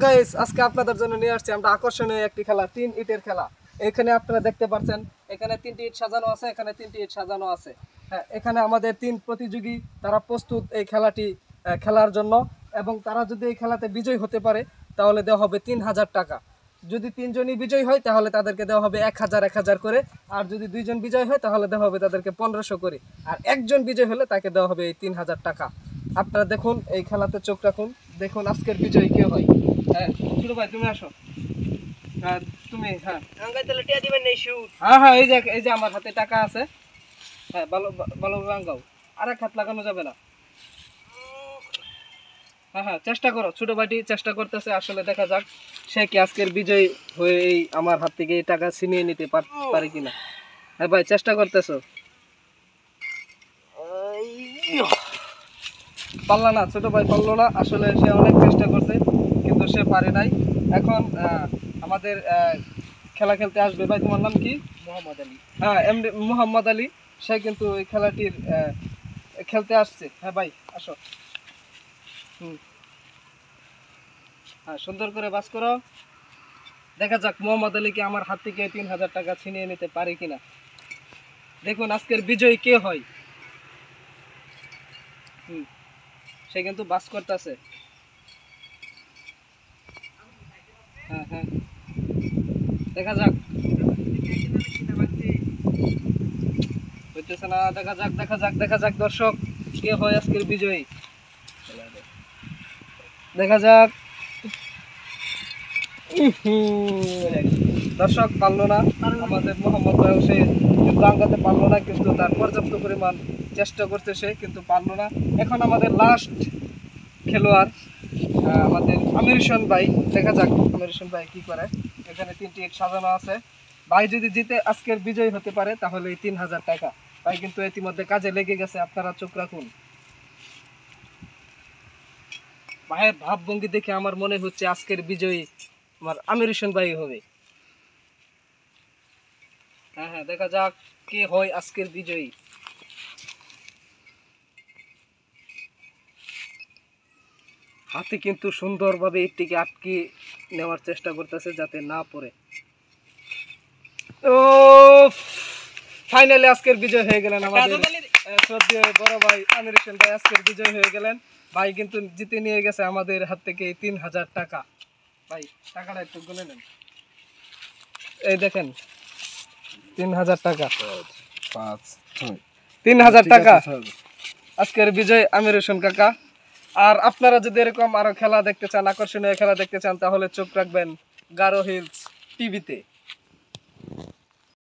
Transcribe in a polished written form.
Guys, আজকে আপনাদের জন্য নিয়ে আসছি আমরা আকর্ষণীয় একটি খেলা, 3 ইটের খেলা। এখানে আপনারা দেখতে পাচ্ছেন, এখানে 3টি ইট সাজানো আছে, এখানে 3টি ইট সাজানো আছে। হ্যাঁ, এখানে আমাদের 3 প্রতিযোগী তারা প্রস্তুত এই খেলাটি খেলার জন্য, এবং তারা যদি এই খেলাতে বিজয়ী হতে পারে তাহলে দেওয়া হবে 3000 টাকা। যদি 3 জনই বিজয়ী হয় তাহলে তাদেরকে দেওয়া হবে 1000 করে, আর যদি 2 জন বিজয় হয় তাহলে দেওয়া হবে তাদেরকে 1500 করে, আর একজন বিজয় হলে তাকে দেওয়া হবে এই 3000 টাকা। আপনারা দেখুন, এই খেলাতে চোখ রাখুন, দেখুন আজকের বিজয়ী কে হয়। হ্যাঁ ছোট ভাই, তুমি আসো। হ্যাঁ তুমি, হ্যাঁ হ্যাঁ হ্যাঁ, এই যে আমার হাতে টাকা আছে। হ্যাঁ, ভালো ভালো রাঙ্গাও, আর এক হাত লাগানো যাবে না। হ্যাঁ হ্যাঁ, চেষ্টা করো, ছোট ভাইটি চেষ্টা করতেছে। আসলে দেখা যাক সে কি আজকের বিজয়ী হয়ে এই আমার হাত থেকে এই টাকা ছিনিয়ে নিতে পারে কিনা। হ্যাঁ ভাই, চেষ্টা করতেছো। পারলা না ছোট ভাই, পারলো না। আসলে সে অনেক চেষ্টা করছে কিন্তু সে পারে নাই। এখন আমাদের খেলা খেলতে আসবে। ভাই তোমার নাম কি? মোহাম্মদ আলী। হ্যাঁ, এমডি মোহাম্মদ আলী। সে কিন্তু এই খেলাটির খেলতে আসছে। হ্যাঁ ভাই আসো। হ্যাঁ, সুন্দর করে বাস করো। দেখা যাক মোহাম্মদ আলী কি আমার হাত থেকে 3000 টাকা ছিনিয়ে নিতে পারে কিনা। দেখুন আজকের বিজয়ী কে হয়। সে কিন্তু বাস করতেছে। হ্যাঁ হ্যাঁ, দেখা যাক। হইতেছে না, দেখা যাক দেখা যাক দেখা যাক দর্শক কে হয় আজকের বিজয়ী। দেখা যাক। দর্শক পারলো না, আমাদের মোহাম্মদ ভাই সে কিন্তু আঙ্গাতে পারলো না, কিন্তু তার পর্যাপ্ত পরিমাণ চেষ্টা করতে সে কিন্তু পারলো না। এখন আমাদের লাস্ট খেলোয়াড় আমাদের আমির হোসেন ভাই। দেখা যাক আমির হোসেন ভাই কি করে। এখানে 3টি ইট সাজানো আছে। ভাই যদি জিতে আজকের বিজয়ী হতে পারে তাহলে এই 3000 টাকা। ভাই কিন্তু ইতিমধ্যে কাজে লেগে গেছে, আপনারা চোখ রাখুন। ভাইয়ের ভাবভঙ্গি দেখে আমার মনে হচ্ছে আজকের বিজয়ী আমার আমির হোসেন ভাই হবে। হ্যাঁ হ্যাঁ, দেখা যাক কে হয় আজকের বিজয়ী। হাতে কিন্তু সুন্দরভাবে ইটটিকে আটকে নেওয়ার চেষ্টা করতেছে যাতে না পড়ে। ও, ফাইনালি আজকের বিজয় হয়ে গেলেন আমাদের শ্রদ্ধেয় বড় ভাই আমির হোসেন ভাই। আজকের বিজয় হয়ে গেলেন। ভাই কিন্তু জিতে নিয়ে গেছে আমাদের হাত থেকে 3000 টাকা। ভাই টাকাটা একটু গুনে নেন। এই দেখেন 3000 টাকা। 3000 টাকা আজকের বিজয় আমির হোসেন কাকা। আর আপনারা যদি এরকম আরো খেলা দেখতে চান, আকর্ষণীয় খেলা দেখতে চান, তাহলে চোখ রাখবেন গারো হিলস টিভিতে।